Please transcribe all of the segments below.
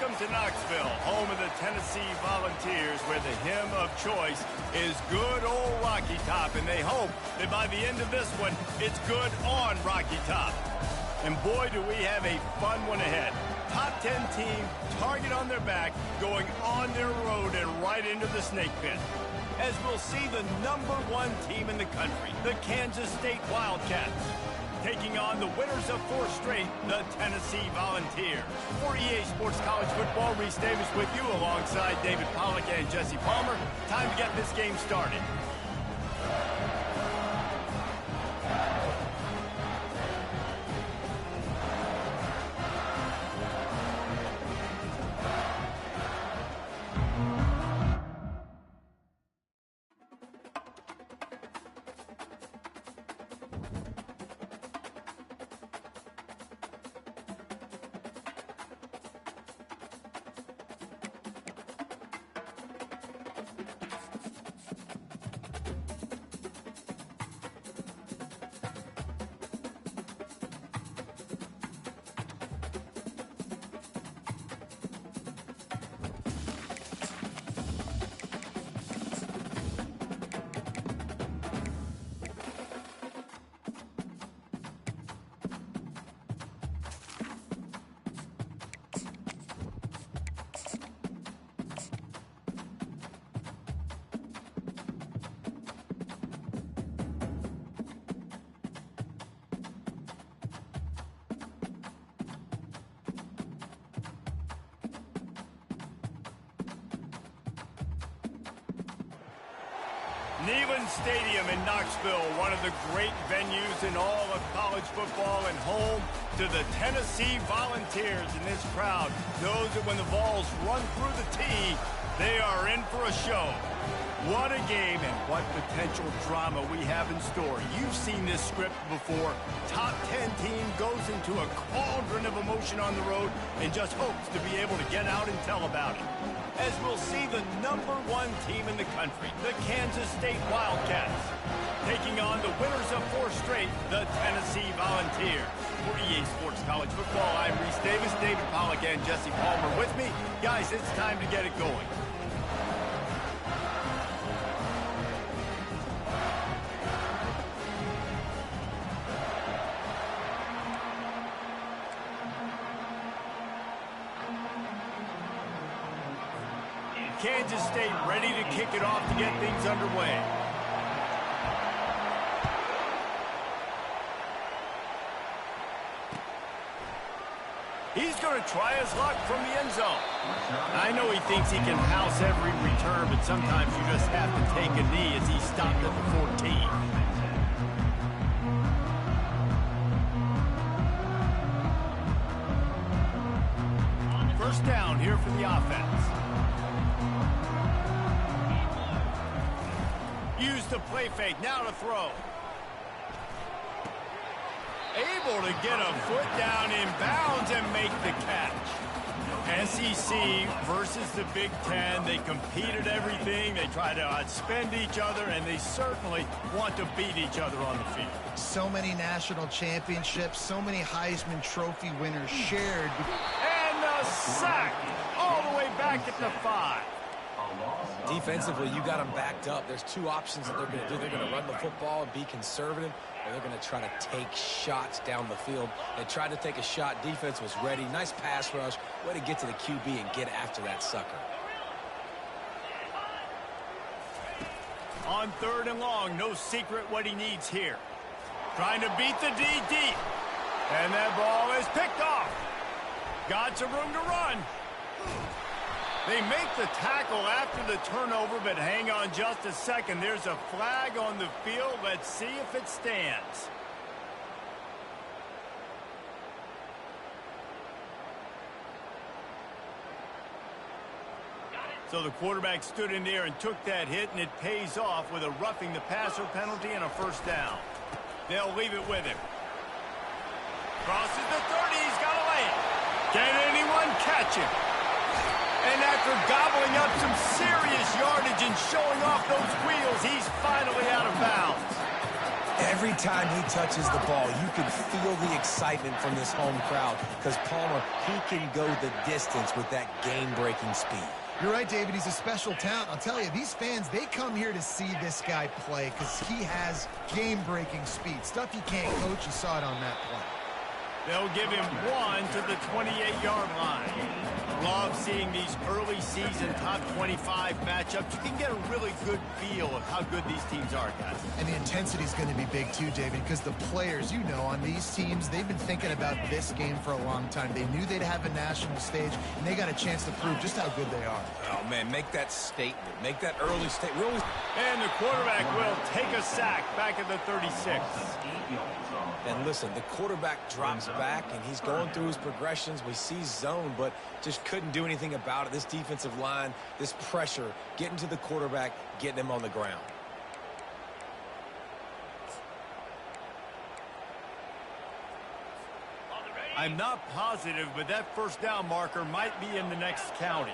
Welcome to Knoxville, home of the Tennessee Volunteers, where the hymn of choice is good old Rocky Top, and they hope that by the end of this one, it's good on Rocky Top. And boy, do we have a fun one ahead. Top 10 team, target on their back, going on their road and right into the snake pit. As we'll see the #1 team in the country, the Kansas State Wildcats, taking on the winners of 4 straight, the Tennessee Volunteers. For EA Sports College Football, Reese Davis with you alongside David Pollack and Jesse Palmer. Time to get this game started. Neyland Stadium in Knoxville, one of the great venues in all of college football and home to the Tennessee Volunteers. And this crowd knows that when the Vols run through the tee, they are in for a show. What a game and what potential drama we have in store. You've seen this script before. Top 10 team goes into a cauldron of emotion on the road and just hopes to be able to get out and tell about it. As we'll see the #1 team in the country, the Kansas State Wildcats, taking on the winners of 4 straight, the Tennessee Volunteers. For EA Sports College Football, I'm Reese Davis, David Pollack, and Jesse Palmer with me. Guys, it's time to get it going. Kansas State ready to kick it off to get things underway. He's going to try his luck from the end zone. I know he thinks he can house every return, but sometimes you just have to take a knee as he stopped at the 14. First down here for the offense. Use the play fake, now to throw. Able to get a foot down in bounds and make the catch. SEC versus the Big Ten. They compete at everything. They try to outspend each other, and they certainly want to beat each other on the field. So many national championships, so many Heisman Trophy winners shared. And a sack all the way back at the 5. Defensively, you got them backed up. There's 2 options that they're going to do. They're going to run the football and be conservative, or they're going to try to take shots down the field. They tried to take a shot. Defense was ready. Nice pass rush. Way to get to the QB and get after that sucker. On 3rd and long, no secret what he needs here. Trying to beat the D deep. And that ball is picked off. Got some room to run. They make the tackle after the turnover, but hang on just a second. There's a flag on the field. Let's see if it stands. So the quarterback stood in there and took that hit, and it pays off with a roughing the passer penalty and a first down. They'll leave it with him. Crosses the 30. He's got to lay it. Can anyone catch him? And after gobbling up some serious yardage and showing off those wheels, he's finally out of bounds. Every time he touches the ball, you can feel the excitement from this home crowd because Palmer, he can go the distance with that game-breaking speed. You're right, David. He's a special talent. I'll tell you, these fans, they come here to see this guy play because he has game-breaking speed. Stuff you can't coach. You saw it on that play. They'll give him 1 to the 28-yard line. Love seeing these early season top 25 matchups. You can get a really good feel of how good these teams are, guys. And the intensity is going to be big too, David, because the players, you know, on these teams, they've been thinking about this game for a long time. They knew they'd have a national stage, and they got a chance to prove just how good they are. Oh, man, make that statement. Make that early statement. And the quarterback will take a sack back at the 36. And listen, the quarterback drops back, and he's going through his progressions. We see zone, but just couldn't do anything about it. This defensive line, this pressure, getting to the quarterback, getting him on the ground. I'm not positive, but that first down marker might be in the next county.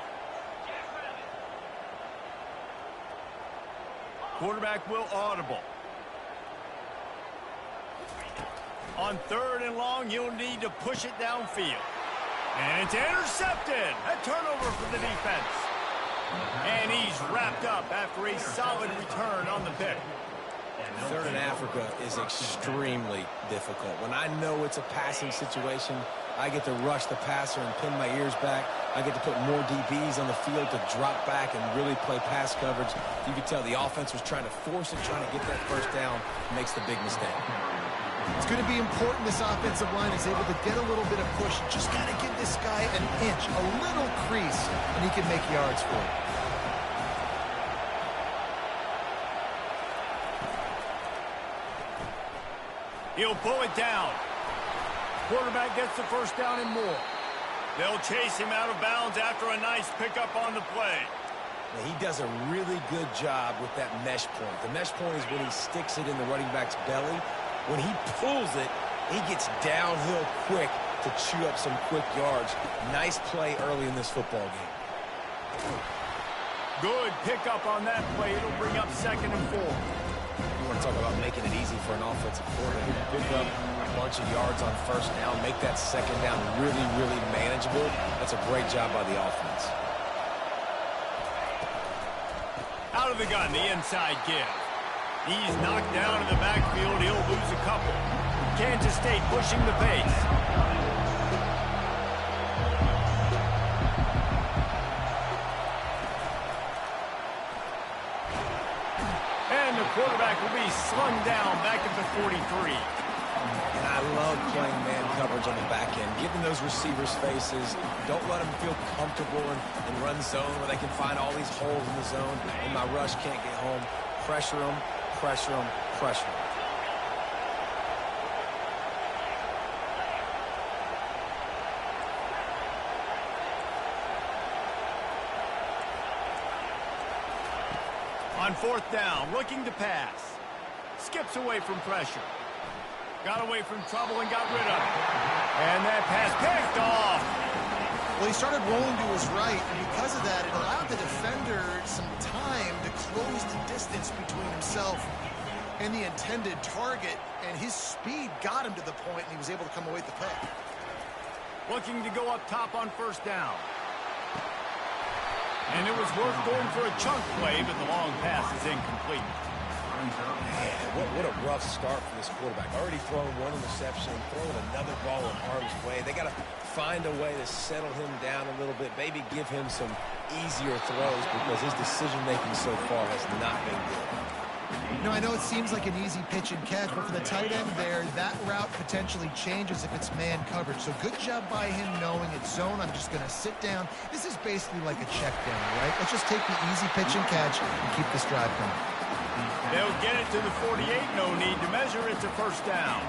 Quarterback will audible. On 3rd and long, you'll need to push it downfield. And it's intercepted. A turnover for the defense. And he's wrapped up after a solid return on the pick. 3rd and Africa is extremely difficult. When I know it's a passing situation, I get to rush the passer and pin my ears back. I get to put more DBs on the field to drop back and really play pass coverage. You can tell the offense was trying to force it, trying to get that first down, makes the big mistake. It's going to be important this offensive line is able to get a little bit of push. Just got to give this guy an inch, a little crease, and he can make yards for it. He'll pull it down. Quarterback gets the first down and more. They'll chase him out of bounds after a nice pickup on the play. Now, he does a really good job with that mesh point. The mesh point is when he sticks it in the running back's belly. When he pulls it, he gets downhill quick to chew up some quick yards. Nice play early in this football game. Good pickup on that play. It'll bring up 2nd and 4. You want to talk about making it easy for an offensive coordinator. Pick up a bunch of yards on first down. Make that second down really, really manageable. That's a great job by the offense. Out of the gun, the inside give. He's knocked down in the backfield. He'll lose a couple. Kansas State pushing the pace. And the quarterback will be slung down back at the 43. And I love playing man coverage on the back end, giving those receivers faces. Don't let them feel comfortable and run zone where they can find all these holes in the zone and my rush can't get home. Pressure them. Pressure him, pressure him. On 4th down, looking to pass. Skips away from pressure. Got away from trouble and got rid of it. And that pass picked off. Well, he started rolling to his right, and because of that, it allowed the defender some time to close the distance between himself and the intended target, and his speed got him to the point, and he was able to come away with the pick. Looking to go up top on 1st down. And it was worth going for a chunk play, but the long pass is incomplete. Man, what a rough start for this quarterback. Already throwing 1 interception, throwing another ball in harm's way. They got to find a way to settle him down a little bit, maybe give him some easier throws because his decision-making so far has not been good. You know, I know it seems like an easy pitch and catch, but for the tight end there, that route potentially changes if it's man coverage. So good job by him knowing it's zone. I'm just going to sit down. This is basically like a check down, right? Let's just take the easy pitch and catch and keep this drive going. They'll get it to the 48. No need to measure it to 1st down.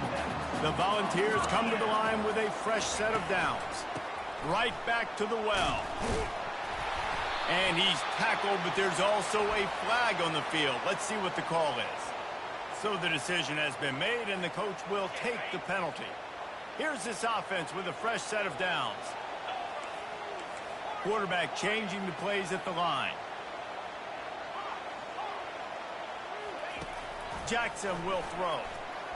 The Volunteers come to the line with a fresh set of downs. Right back to the well. And he's tackled, but there's also a flag on the field. Let's see what the call is. So the decision has been made, and the coach will take the penalty. Here's this offense with a fresh set of downs. Quarterback changing the plays at the line. Jackson will throw.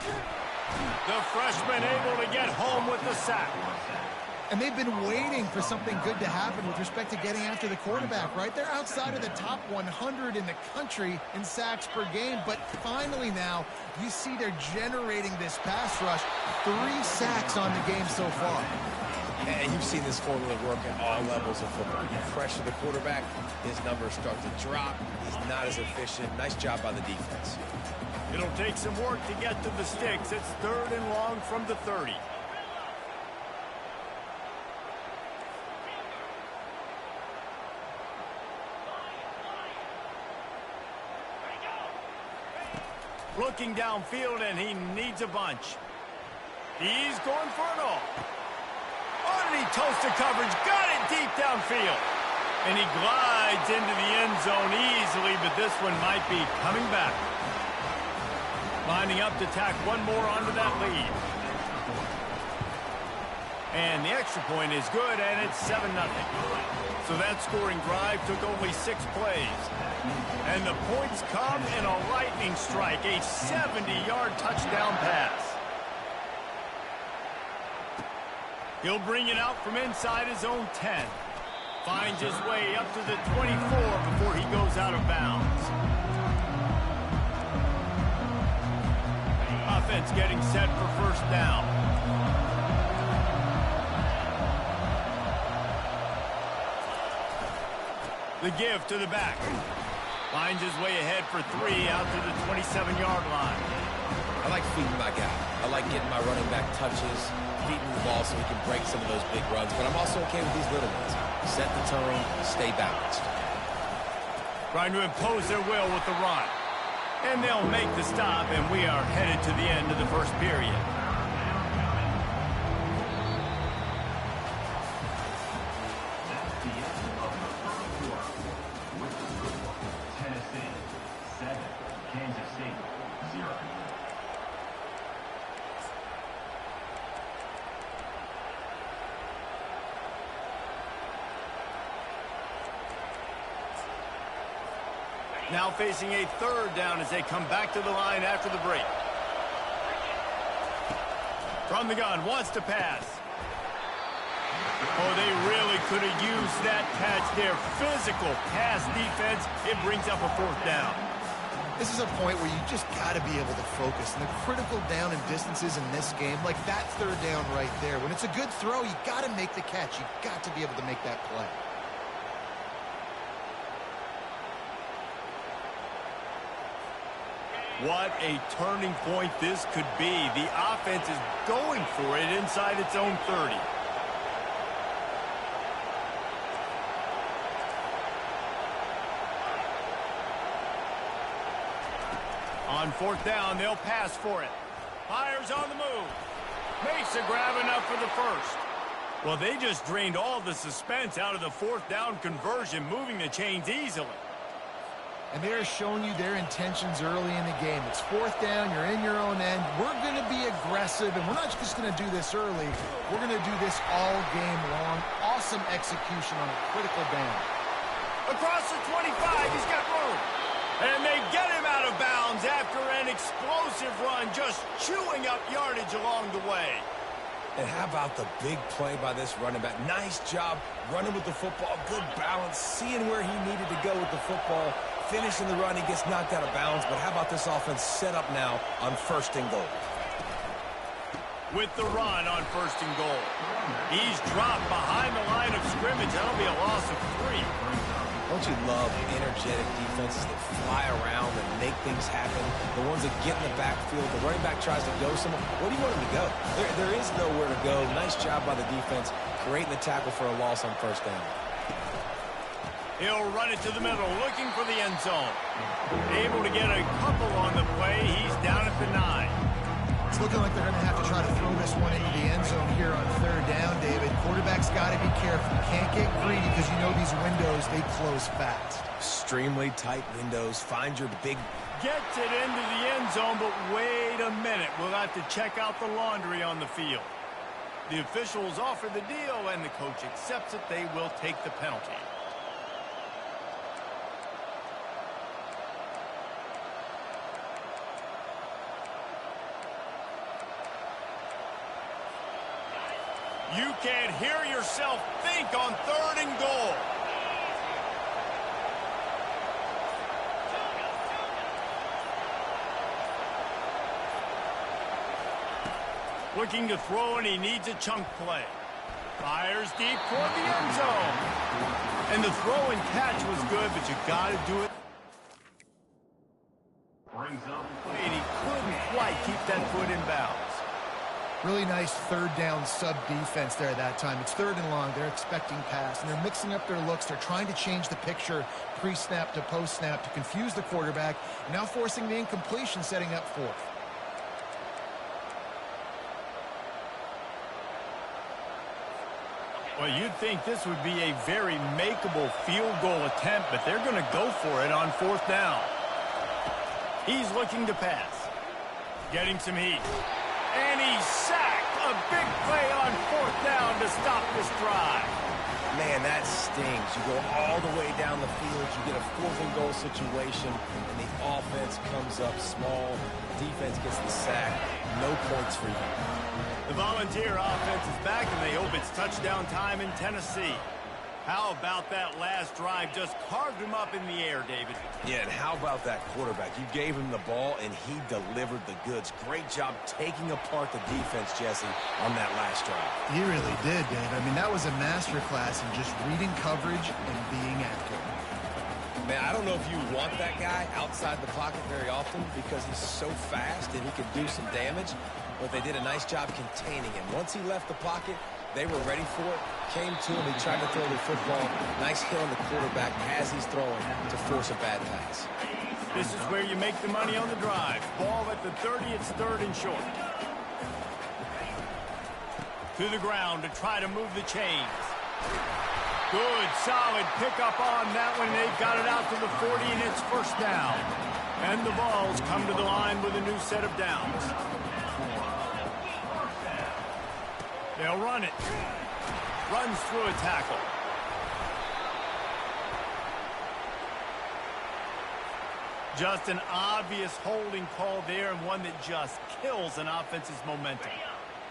The freshman able to get home with the sack. And they've been waiting for something good to happen with respect to getting after the quarterback, right? They're outside of the top 100 in the country in sacks per game, but finally now you see they're generating this pass rush. 3 sacks on the game so far. And you've seen this formula work at all levels of football. You pressure the quarterback, his numbers start to drop. He's not as efficient. Nice job by the defense. It'll take some work to get to the sticks. It's 3rd and long from the 30. Looking downfield, and he needs a bunch. He's going for it all. Oh, and he toasted coverage. Got it deep downfield. And he glides into the end zone easily, but this one might be coming back. Lining up to tack one more onto that lead. And the extra point is good, and it's 7-0. So that scoring drive took only 6 plays. And the points come in a lightning strike, a 70-yard touchdown pass. He'll bring it out from inside his own 10. Finds his way up to the 24 before he goes out of bounds. Offense getting set for first down. The give to the back. Finds his way ahead for 3 out to the 27-yard line. I like feeding my guy. I like getting my running back touches, feeding the ball so he can break some of those big runs. But I'm also okay with these little ones. Set the tone, stay balanced. Trying to impose their will with the run. And they'll make the stop, and we are headed to the end of the first period. Now facing a 3rd down as they come back to the line after the break. From the gun, wants to pass. Oh, they really could have used that catch there. Physical pass defense. It brings up a 4th down. This is a point where you just got to be able to focus. And the critical down and distances in this game, like that 3rd down right there. When it's a good throw, you got to make the catch. You got to be able to make that play. What a turning point this could be. The offense is going for it inside its own 30. On 4th down, they'll pass for it. Fires on the move. Makes a grab enough for the 1st. Well, they just drained all the suspense out of the 4th down conversion, moving the chains easily. And they're showing you their intentions early in the game. It's 4th down, you're in your own end. We're going to be aggressive, and we're not just going to do this early. We're going to do this all game long. Awesome execution on a critical down. Across the 25, he's got room. And they get him out of bounds after an explosive run, just chewing up yardage along the way. And how about the big play by this running back? Nice job running with the football, good balance, seeing where he needed to go with the football. Finishing the run, he gets knocked out of bounds, but how about this offense set up now on 1st and goal? With the run on 1st and goal. He's dropped behind the line of scrimmage. That'll be a loss of 3. Don't you love energetic defenses that fly around and make things happen? The ones that get in the backfield, the running back tries to go somewhere. Where do you want him to go? There is nowhere to go. Nice job by the defense, creating the tackle for a loss on 1st down. He'll run it to the middle, looking for the end zone. Able to get a couple on the play. He's down at the 9. It's looking like they're going to have to try to throw this one into the end zone here on 3rd down, David. Quarterback's got to be careful. You can't get greedy because you know these windows, they close fast. Extremely tight windows. Find your big... Gets it into the end zone, but wait a minute. We'll have to check out the laundry on the field. The officials offer the deal, and the coach accepts it. They will take the penalty. You can't hear yourself think on 3rd and goal. Looking to throw, and he needs a chunk play. Fires deep toward the end zone. And the throw and catch was good, but you got to do it. And he couldn't quite keep that foot in bounds. Really nice 3rd down sub defense there that time. It's 3rd and long. They're expecting pass, and they're mixing up their looks. They're trying to change the picture pre-snap to post-snap to confuse the quarterback, now forcing the incompletion, setting up 4th. Well, you'd think this would be a very makeable field goal attempt, but they're going to go for it on 4th down. He's looking to pass. Getting some heat. And he's sacked. A big play on 4th down to stop this drive. Man, that stings. You go all the way down the field, you get a 4th and goal situation, and the offense comes up small. Defense gets the sack. No points for you. The Volunteer offense is back, and they hope it's touchdown time in Tennessee. How about that last drive? Just carved him up in the air, David. Yeah, and how about that quarterback? You gave him the ball, and he delivered the goods. Great job taking apart the defense, Jesse, on that last drive. He really did, Dave. I mean, that was a masterclass in just reading coverage and being accurate. Man, I don't know if you want that guy outside the pocket very often because he's so fast and he can do some damage, but they did a nice job containing him. Once he left the pocket, they were ready for it, came to him, he tried to throw the football. Nice hit on the quarterback as he's throwing to force a bad pass. This is where you make the money on the drive. Ball at the 30, it's 3rd and short. To the ground to try to move the chains. Good, solid pickup on that one. They've got it out to the 40, and it's 1st down. And the Vols come to the line with a new set of downs. They'll run it. Runs through a tackle. Just an obvious holding call there, and one that just kills an offense's momentum.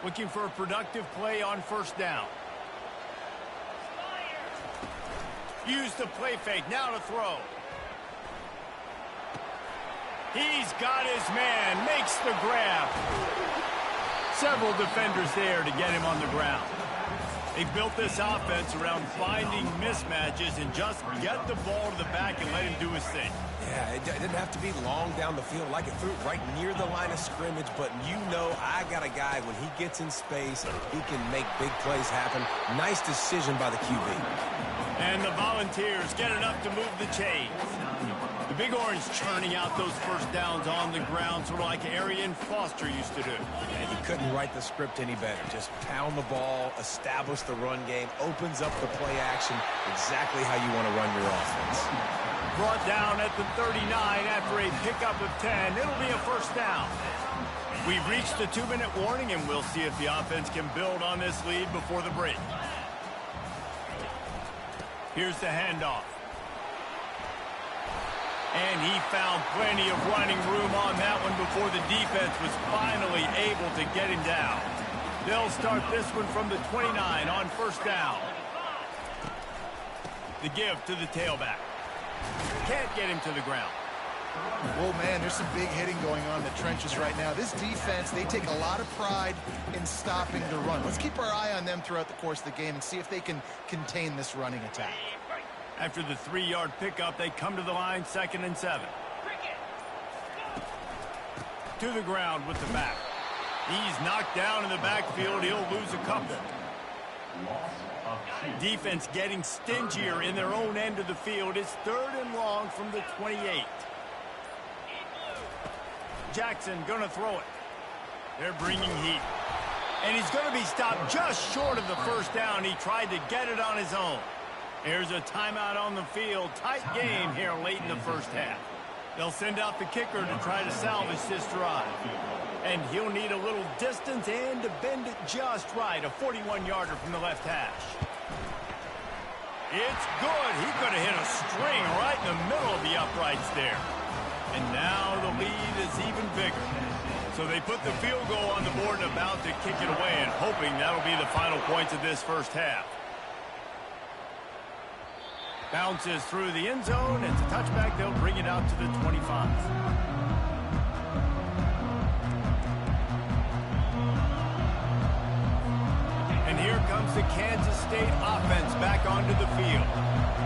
Looking for a productive play on 1st down. Use the play fake, now to throw. He's got his man, makes the grab. Several defenders there to get him on the ground. They built this offense around finding mismatches and just get the ball to the back and let him do his thing. Yeah, it didn't have to be long down the field. Like it threw it right near the line of scrimmage, but you know I got a guy, when he gets in space, he can make big plays happen. Nice decision by the QB. And the Volunteers get enough to move the chains. The Big Orange churning out those 1st downs on the ground, sort of like Arian Foster used to do. And you couldn't write the script any better. Just pound the ball, establish the run game, opens up the play action, exactly how you want to run your offense. Brought down at the 39 after a pickup of 10. It'll be a 1st down. We've reached the 2-minute warning, and we'll see if the offense can build on this lead before the break. Here's the handoff. And he found plenty of running room on that one before the defense was finally able to get him down. They'll start this one from the 29 on 1st down. The give to the tailback. Can't get him to the ground. Well, man, there's some big hitting going on in the trenches right now. This defense, they take a lot of pride in stopping the run. Let's keep our eye on them throughout the course of the game and see if they can contain this running attack. After the 3-yard pickup, they come to the line, 2nd and 7. To the ground with the back. He's knocked down in the backfield. He'll lose a couple. Defense getting stingier in their own end of the field. It's 3rd and long from the 28. Jackson gonna throw it. They're bringing heat. And he's gonna be stopped just short of the 1st down. He tried to get it on his own. There's a timeout on the field. Tight game here late in the 1st half. They'll send out the kicker to try to salvage this drive. And he'll need a little distance and to bend it just right. A 41-yarder from the left hash. It's good. He could have hit a string right in the middle of the uprights there. And now the lead is even bigger. So they put the field goal on the board and about to kick it away, and hoping that'll be the final points of this first half. Bounces through the end zone. It's a touchback. They'll bring it out to the 25. And here comes the Kansas State offense back onto the field.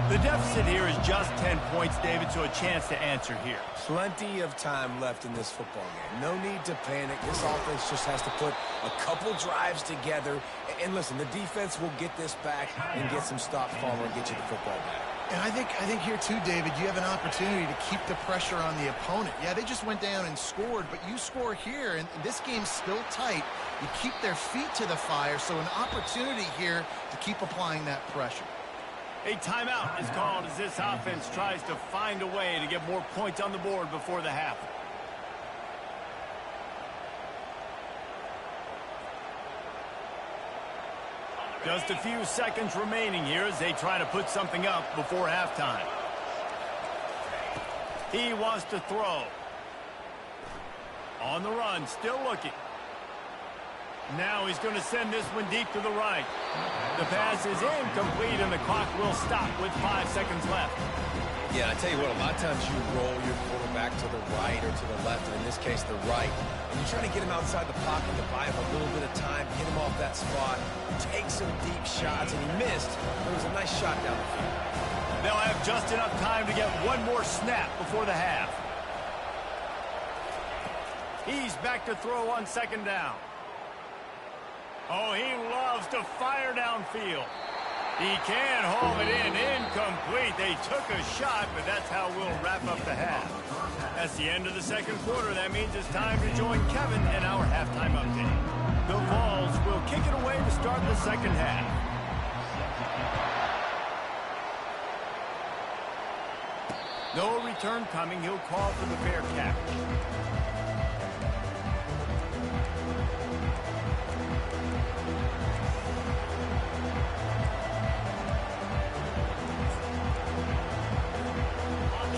The deficit here is just 10 points, David, so a chance to answer here. Plenty of time left in this football game. No need to panic. This offense just has to put a couple drives together. And listen, the defense will get this back and get some stops following and get you the football back. And I think here too, David, you have an opportunity to keep the pressure on the opponent. Yeah, they just went down and scored, but you score here, and this game's still tight. You keep their feet to the fire, so an opportunity here to keep applying that pressure. A timeout is called as this offense tries to find a way to get more points on the board before the half. Just a few seconds remaining here as they try to put something up before halftime. He wants to throw. On the run, still looking. Now he's going to send this one deep to the right. The pass is incomplete, and the clock will stop with 5 seconds left. Yeah, I tell you what, a lot of times you roll your quarterback to the right or to the left, and in this case, the right. And you're trying to get him outside the pocket to buy him a little bit of time, get him off that spot, take some deep shots, and he missed. It was a nice shot down the field. They'll have just enough time to get one more snap before the half. He's back to throw on second down. Oh, he loves to fire downfield. He can haul it in, incomplete. They took a shot, but that's how we'll wrap up the half. That's the end of the second quarter. That means it's time to join Kevin in our halftime update. The Vols will kick it away to start the second half. No return coming. He'll call for the fair catch.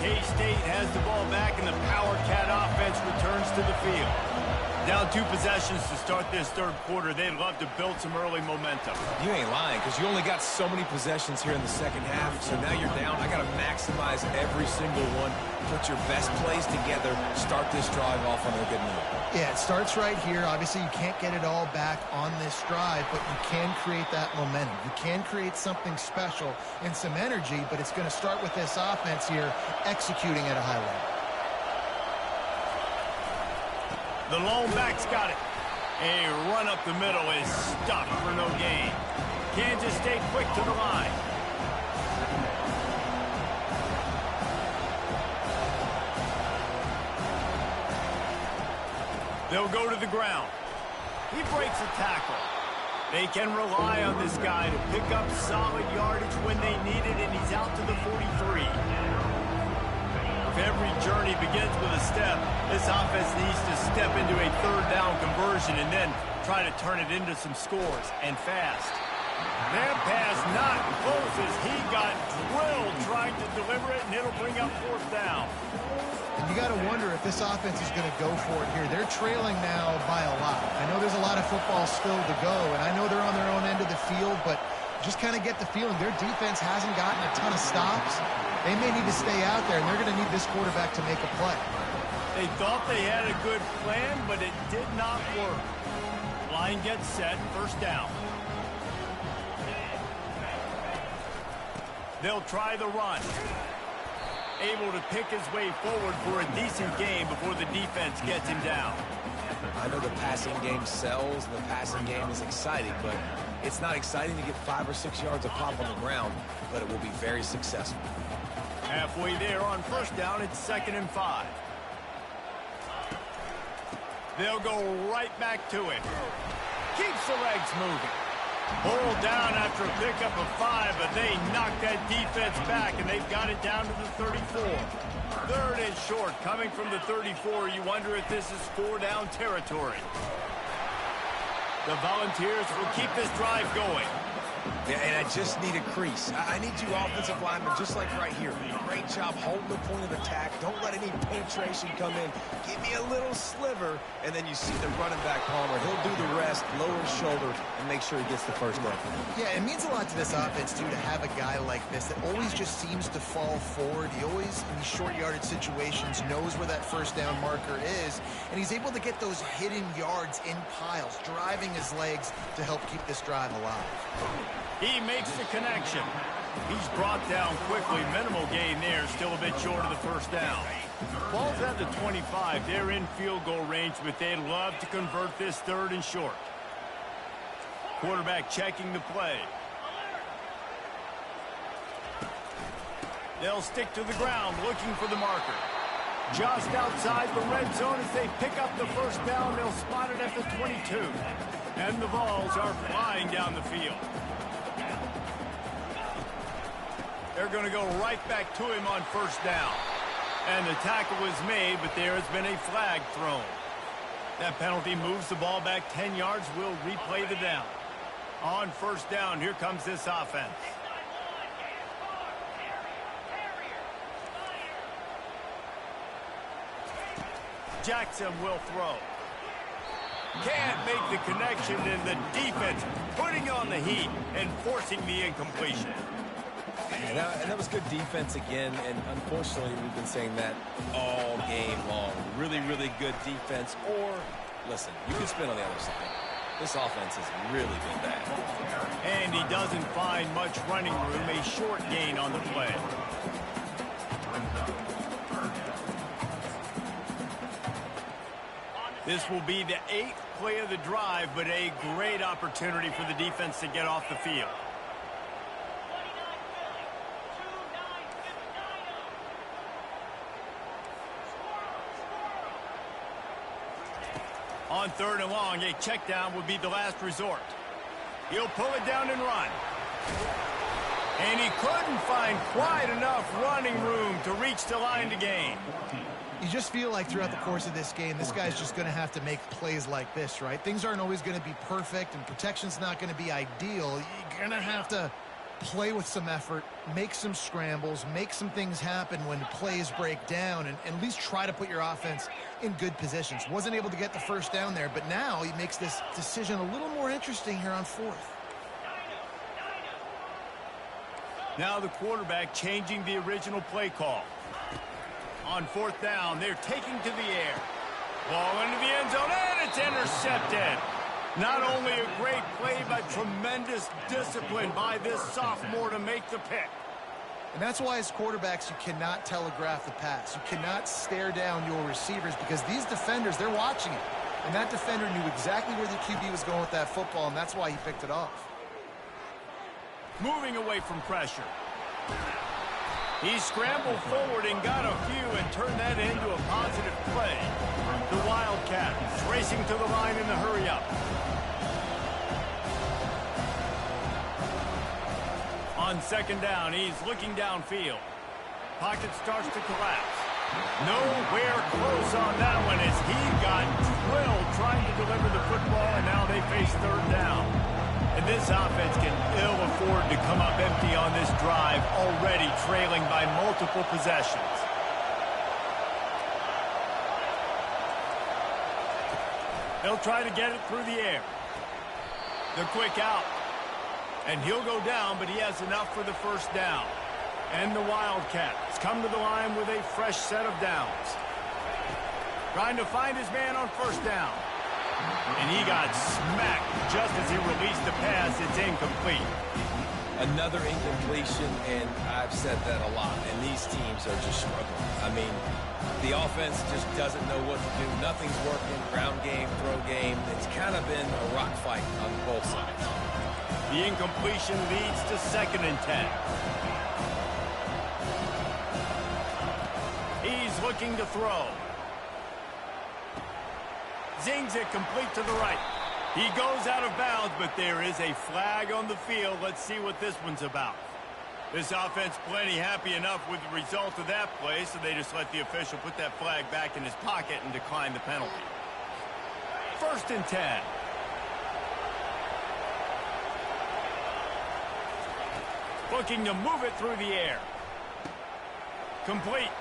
K-State has the ball back, and the Power Cat offense returns to the field. Down 2 possessions to start this third quarter. They'd love to build some early momentum. You ain't lying, because you only got so many possessions here in the second half, so now you're down. I got to maximize every single one. Put your best plays together. Start this drive off on a good note. Yeah, it starts right here. Obviously, you can't get it all back on this drive, but you can create that momentum. You can create something special and some energy, but it's going to start with this offense here executing at a high level. The lone back's got it. A run up the middle is stopped for no gain. Kansas State quick to the line. They'll go to the ground. He breaks a tackle. They can rely on this guy to pick up solid yardage when they need it, and he's out to the 43. If every journey begins with a step, this offense needs to step into a third down conversion and then try to turn it into some scores, and fast. That pass not close as he got drilled trying to deliver it, and it'll bring up fourth down. And you got to wonder if this offense is going to go for it here. They're trailing now by a lot. I know there's a lot of football still to go, and I know they're on their own end of the field, but just kind of get the feeling their defense hasn't gotten a ton of stops. They may need to stay out there, and they're going to need this quarterback to make a play. They thought they had a good plan, but it did not work. Line gets set, first down. They'll try the run. Able to pick his way forward for a decent game before the defense gets him down. I know the passing game sells, and the passing game is exciting, but it's not exciting to get 5 or 6 yards of pop on the ground, but it will be very successful. Halfway there on first down, it's 2nd and 5. They'll go right back to it. Keeps the legs moving. Pulled down after a pickup of 5, but they knocked that defense back, and they've got it down to the 34. 3rd and short, coming from the 34. You wonder if this is 4-down territory. The Volunteers will keep this drive going. Yeah, and I just need a crease. I need you offensive linemen, just like right here. Great job holding the point of attack. Don't let any penetration come in. Give me a little sliver, and then you see the running back, Palmer. He'll do the rest, lower his shoulder, and make sure he gets the first down. Yeah, it means a lot to this offense, too, to have a guy like this that always just seems to fall forward. He always, in these short yardage situations, knows where that first down marker is, and he's able to get those hidden yards in piles, driving his legs to help keep this drive alive. He makes the connection. He's brought down quickly. Minimal gain there. Still a bit short of the first down. Ball's at the 25. They're in field goal range, but they'd love to convert this 3rd and short. Quarterback checking the play. They'll stick to the ground looking for the marker. Just outside the red zone as they pick up the first down. They'll spot it at the 22. And the balls are flying down the field. They're going to go right back to him on first down. And the tackle was made, but there has been a flag thrown. That penalty moves the ball back 10 yards. We'll replay the down. On first down, here comes this offense. Jackson will throw. Can't make the connection, and the defense putting on the heat and forcing the incompletion. And that was good defense again, and unfortunately, we've been saying that all game long. Really, really good defense. Or, listen, you can spin on the other side. This offense has really been bad. And he doesn't find much running room. A short gain on the play. This will be the 8th play of the drive, but a great opportunity for the defense to get off the field. On 3rd and long, a check down would be the last resort. He'll pull it down and run. And he couldn't find quite enough running room to reach the line to gain. You just feel like throughout the course of this game, this guy's just going to have to make plays like this, right? Things aren't always going to be perfect, and protection's not going to be ideal. You're going to have to play with some effort, make some scrambles, make some things happen when plays break down, and at least try to put your offense in good positions. Wasn't able to get the first down there, but now he makes this decision a little more interesting here on 4th. Now the quarterback changing the original play call. On 4th down, they're taking to the air. Ball into the end zone, and it's intercepted. Not only a great play, but tremendous discipline by this sophomore to make the pick. And that's why as quarterbacks, you cannot telegraph the pass. You cannot stare down your receivers because these defenders, they're watching it. And that defender knew exactly where the QB was going with that football, and that's why he picked it off. Moving away from pressure. He scrambled forward and got a few and turned that into a positive play. The Wildcats racing to the line in the hurry-up. On 2nd down, he's looking downfield. Pocket starts to collapse. Nowhere close on that one as he got drilled trying to deliver the football, and now they face 3rd down. And this offense can ill afford to come up empty on this drive, already trailing by multiple possessions. They'll try to get it through the air. The quick out. And he'll go down, but he has enough for the first down. And the Wildcats come to the line with a fresh set of downs. Trying to find his man on first down. And he got smacked just as he released the pass. It's incomplete. Another incompletion, and I've said that a lot, and these teams are just struggling. I mean, the offense just doesn't know what to do. Nothing's working. Ground game, throw game. It's kind of been a rock fight on both sides. The incompletion leads to 2nd and 10. He's looking to throw. Zings it complete to the right. He goes out of bounds, but there is a flag on the field. Let's see what this one's about. This offense plenty happy enough with the result of that play, so they just let the official put that flag back in his pocket and decline the penalty. 1st and 10. Looking to move it through the air. Complete.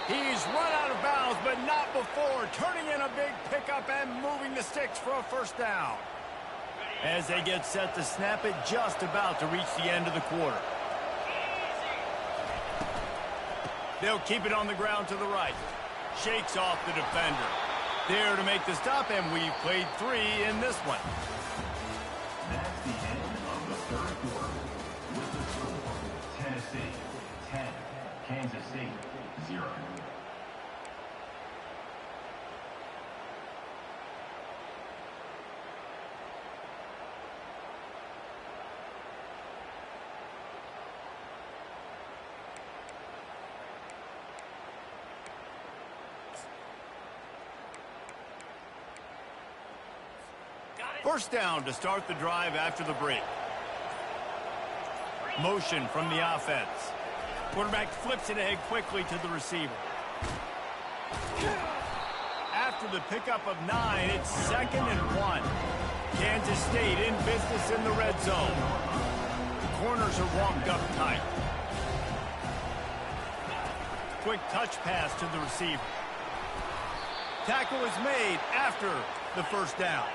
He's run out of bounds, but not before turning in a big pickup and moving the sticks for a first down. As they get set to snap it, just about to reach the end of the quarter. They'll keep it on the ground to the right. Shakes off the defender. There to make the stop, and we've played 3 in this one. That's the end of the third quarter. With the score, Tennessee 10, Kansas State 0. First down to start the drive after the break. Motion from the offense. Quarterback flips it ahead quickly to the receiver. After the pickup of 9, it's 2nd and 1. Kansas State in business in the red zone. The corners are walked up tight. Quick touch pass to the receiver. Tackle is made after the first down.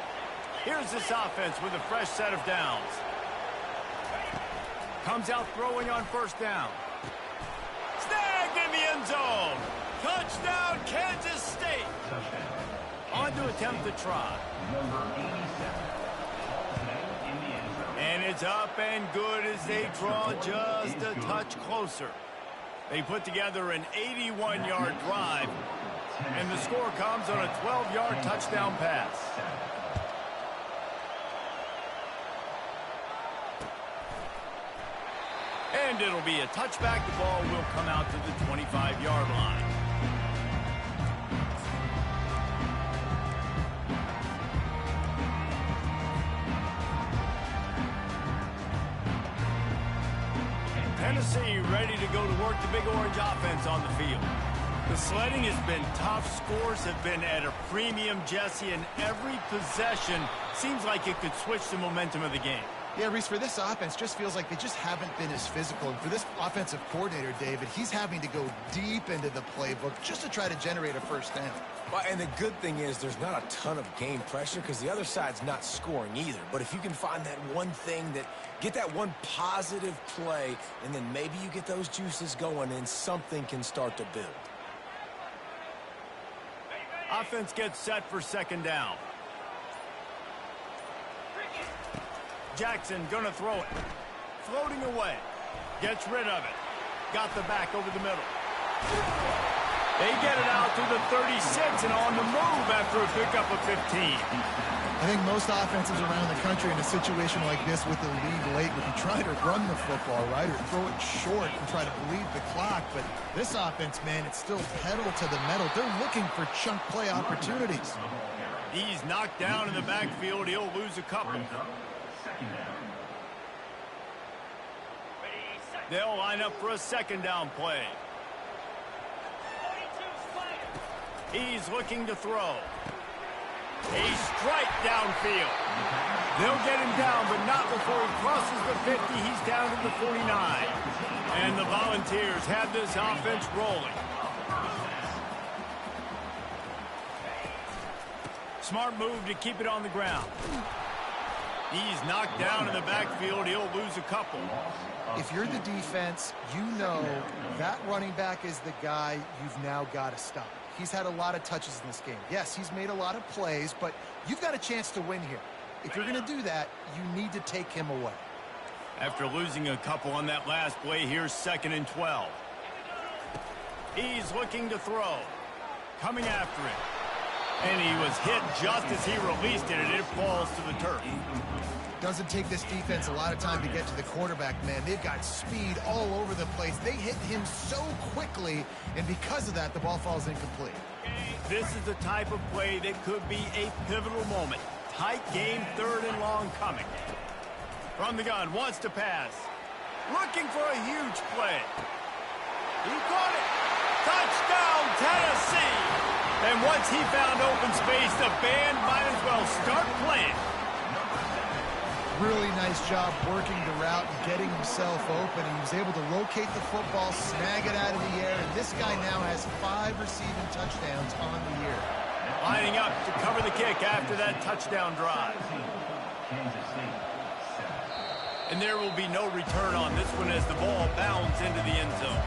Here's this offense with a fresh set of downs. Comes out throwing on first down. Snagged in the end zone. Touchdown, Kansas State. On to attempt the try. Number 87. In the end zone. And it's up and good as they draw just a touch closer. They put together an 81-yard drive, and the score comes on a 12-yard touchdown pass. And it'll be a touchback. The ball will come out to the 25-yard line. Tennessee ready to go to work the Big Orange offense on the field. The sledding has been tough. Scores have been at a premium, Jesse, and every possession seems like it could switch the momentum of the game. Yeah, Reese, for this offense, just feels like they just haven't been as physical. And for this offensive coordinator, David, he's having to go deep into the playbook just to try to generate a first down. Well, and the good thing is there's not a ton of game pressure because the other side's not scoring either. But if you can find that one thing, get that one positive play, and then maybe you get those juices going and something can start to build. Offense gets set for second down. Jackson gonna throw it. Floating away. Gets rid of it. Got the back over the middle. They get it out to the 36 and on the move after a pickup of 15. I think most offenses around the country in a situation like this with the lead late would be trying to run the football, right, or throw it short and try to bleed the clock. But this offense, man, it's still pedal to the metal. They're looking for chunk play opportunities. He's knocked down in the backfield. He'll lose a couple. They'll line up for a second down play. He's looking to throw. A strike downfield. They'll get him down, but not before he crosses the 50. He's down to the 49. And the Volunteers have this offense rolling. Smart move to keep it on the ground. He's knocked down in the backfield. He'll lose a couple. If you're the defense, you know that running back is the guy you've now got to stop. He's had a lot of touches in this game. Yes, he's made a lot of plays, but you've got a chance to win here. If you're going to do that, you need to take him away. After losing a couple on that last play, here's 2nd and 12. He's looking to throw. Coming after it. And he was hit just as he released it, and it falls to the turf. Doesn't take this defense a lot of time to get to the quarterback, man. They've got speed all over the place. They hit him so quickly, and because of that, the ball falls incomplete. This is the type of play that could be a pivotal moment. Tight game, 3rd and long coming. From the gun, wants to pass. Looking for a huge play. He caught it. Touchdown, Tennessee! And once he found open space, the band might as well start playing. Really nice job working the route and getting himself open. He was able to locate the football, snag it out of the air, and this guy now has 5 receiving touchdowns on the year. Lining up to cover the kick after that touchdown drive. Kansas State, 7. And there will be no return on this one as the ball bounds into the end zone.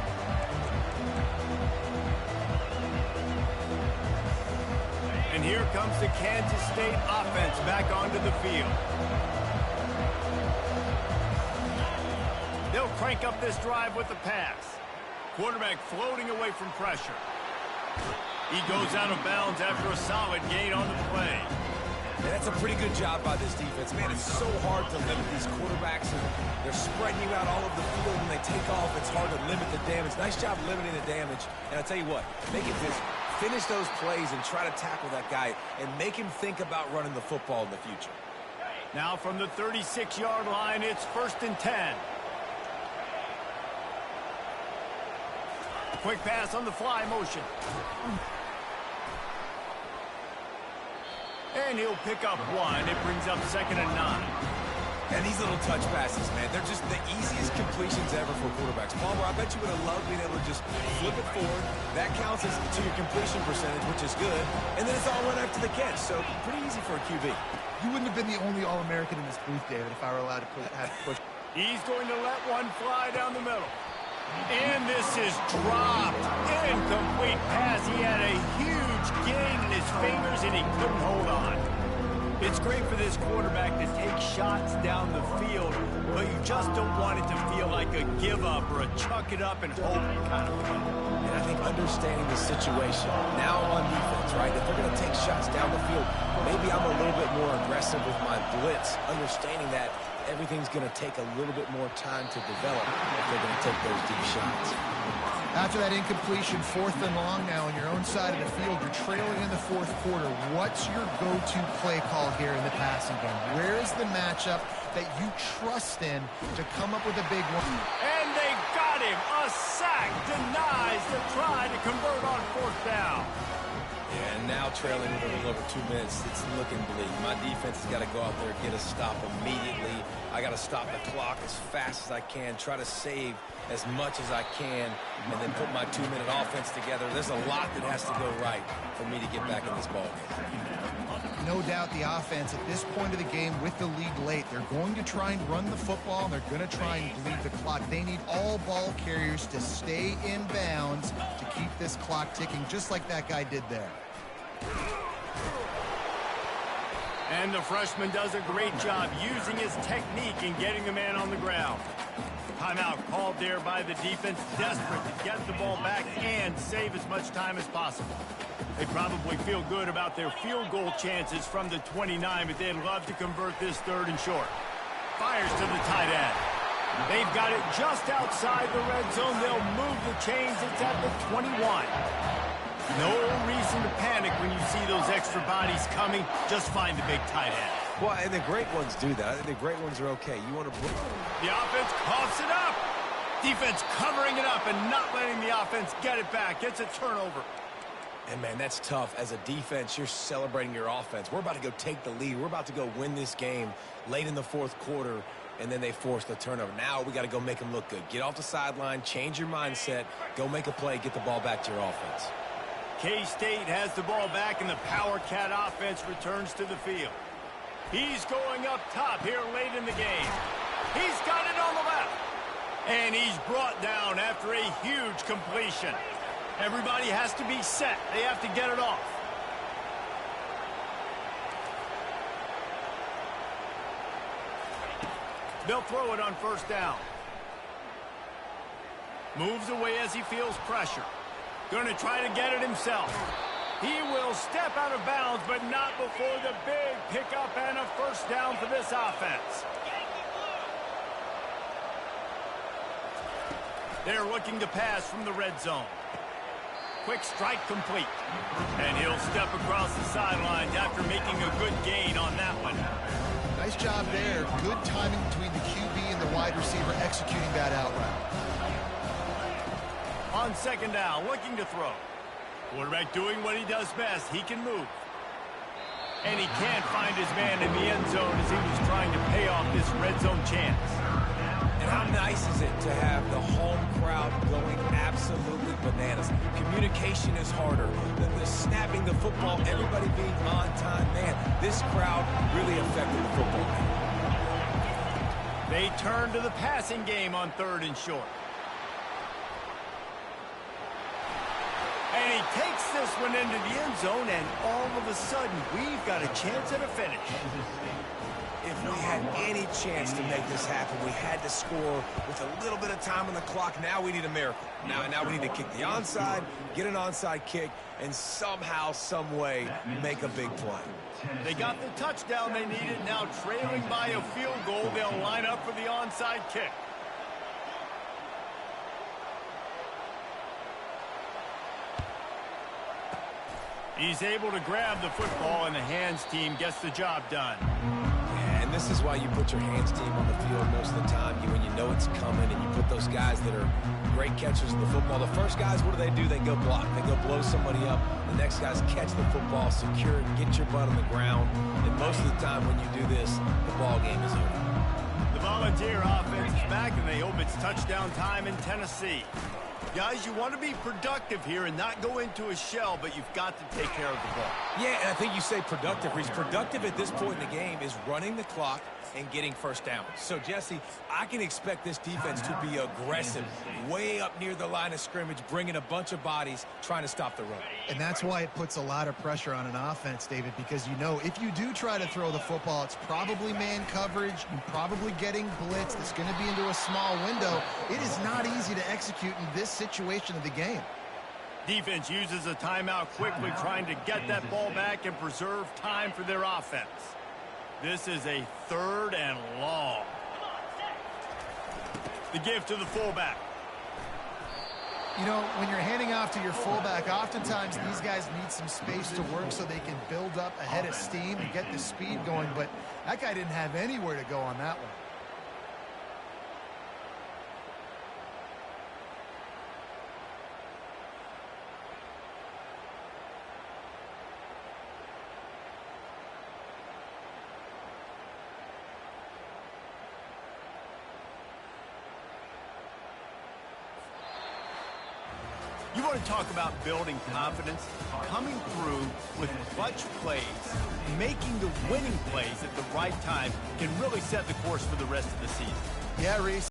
And here comes the Kansas State offense back onto the field. They'll crank up this drive with the pass. Quarterback floating away from pressure. He goes out of bounds after a solid gain on the play. Yeah, that's a pretty good job by this defense. Man, it's so hard to limit these quarterbacks. And they're spreading you out all over the field. When they take off, it's hard to limit the damage. Nice job limiting the damage. And I'll tell you what, make it physical. Finish those plays and try to tackle that guy and make him think about running the football in the future. Now from the 36-yard line, it's 1st and 10. Quick pass on the fly motion. And he'll pick up 1. It brings up 2nd and 9. And these little touch passes, man, they're just the easiest completions ever for quarterbacks. Palmer, I bet you would have loved being able to just flip it forward. That counts as to your completion percentage, which is good. And then it's all run after the catch, so pretty easy for a QB. You wouldn't have been the only All-American in this booth, David, if I were allowed to push. He's going to let one fly down the middle. And this is dropped. Incomplete pass. He had a huge gain in his fingers, and he couldn't hold on. It's great for this quarterback to take shots down the field, but you just don't want it to feel like a give-up or a chuck it up and hope kind of thing. And I think understanding the situation, now on defense, right, if they're going to take shots down the field, maybe I'm a little bit more aggressive with my blitz, understanding that everything's going to take a little bit more time to develop if they're going to take those deep shots. After that incompletion, 4th and long now on your own side of the field, you're trailing in the 4th quarter. What's your go-to play call here in the passing game? Where is the matchup that you trust in to come up with a big one? And they got him. A sack denies the try to convert on 4th down. Yeah, and now trailing with a little over 2 minutes, it's looking bleak. My defense has got to go out there and get a stop immediately. I got to stop the clock as fast as I can, try to save as much as I can, and then put my 2-minute offense together. There's a lot that has to go right for me to get back in this ballgame. No doubt the offense at this point of the game with the lead late, they're going to try and run the football, and they're going to try and bleed the clock. They need all ball carriers to stay in bounds to keep this clock ticking, just like that guy did there. And the freshman does a great job using his technique and getting the man on the ground. Timeout called there by the defense, desperate to get the ball back and save as much time as possible. They probably feel good about their field goal chances from the 29, but they'd love to convert this 3rd and short. Fires to the tight end. They've got it just outside the red zone. They'll move the chains. It's at the 21. No reason to panic when you see those extra bodies coming. Just find the big tight end. Well, and the great ones do that. I think the great ones are okay. You want to... The offense coughs it up. Defense covering it up and not letting the offense get it back. Gets a turnover. And, man, that's tough. As a defense, you're celebrating your offense. We're about to go take the lead. We're about to go win this game late in the 4th quarter, and then they force the turnover. Now we got to go make them look good. Get off the sideline, change your mindset, go make a play, get the ball back to your offense. K-State has the ball back, and the Power Cat offense returns to the field. He's going up top here late in the game. He's got it on the left. And he's brought down after a huge completion. Everybody has to be set. They have to get it off. They'll throw it on 1st down. Moves away as he feels pressure. Going to try to get it himself. He will step out of bounds, but not before the big pickup and a 1st down for this offense. They're looking to pass from the red zone. Quick strike complete. And he'll step across the sidelines after making a good gain on that one. Nice job there. Good timing between the QB and the wide receiver executing that out route. On 2nd down, looking to throw. Quarterback doing what he does best. He can move. And he can't find his man in the end zone as he was trying to pay off this red zone chance. And how nice is it to have the home crowd going absolutely bananas? Communication is harder. The snapping the football, everybody being on time. Man, this crowd really affected the football game. They turn to the passing game on 3rd and short. And he takes this one into the end zone, and all of a sudden, we've got a chance at a finish. If we had any chance to make this happen, we had to score with a little bit of time on the clock. Now we need a miracle. Now we need to kick the onside, get an onside kick, and somehow, some way, make a big play. They got the touchdown they needed. Now trailing by a field goal, they'll line up for the onside kick. He's able to grab the football, and the hands team gets the job done. And this is why you put your hands team on the field most of the time, when you know it's coming, and you put those guys that are great catchers of the football. The first guys, what do? They go block. They go blow somebody up. The next guys catch the football, secure it, get your butt on the ground. And most of the time when you do this, the ball game is over. The Volunteer offense is back, and they hope it's touchdown time in Tennessee. Guys, you want to be productive here and not go into a shell, but you've got to take care of the ball. Yeah, and I think you say productive. He's productive at this point in the game is running the clock and getting first down. So, Jesse, I can expect this defense to be aggressive, way up near the line of scrimmage, bringing a bunch of bodies, trying to stop the run. And that's why it puts a lot of pressure on an offense, David, because you know if you do try to throw the football, it's probably man coverage, you're probably getting blitz, it's going to be into a small window. It is not easy to execute in this situation of the game. Defense uses a timeout quickly, trying to get that ball back and preserve time for their offense. This is a 3rd and long. The give to the fullback. You know, when you're handing off to your fullback, oftentimes these guys need some space to work so they can build up a head of steam and get the speed going, but that guy didn't have anywhere to go on that one. You want to talk about building confidence? Coming through with clutch plays, making the winning plays at the right time can really set the course for the rest of the season. Yeah, Reese.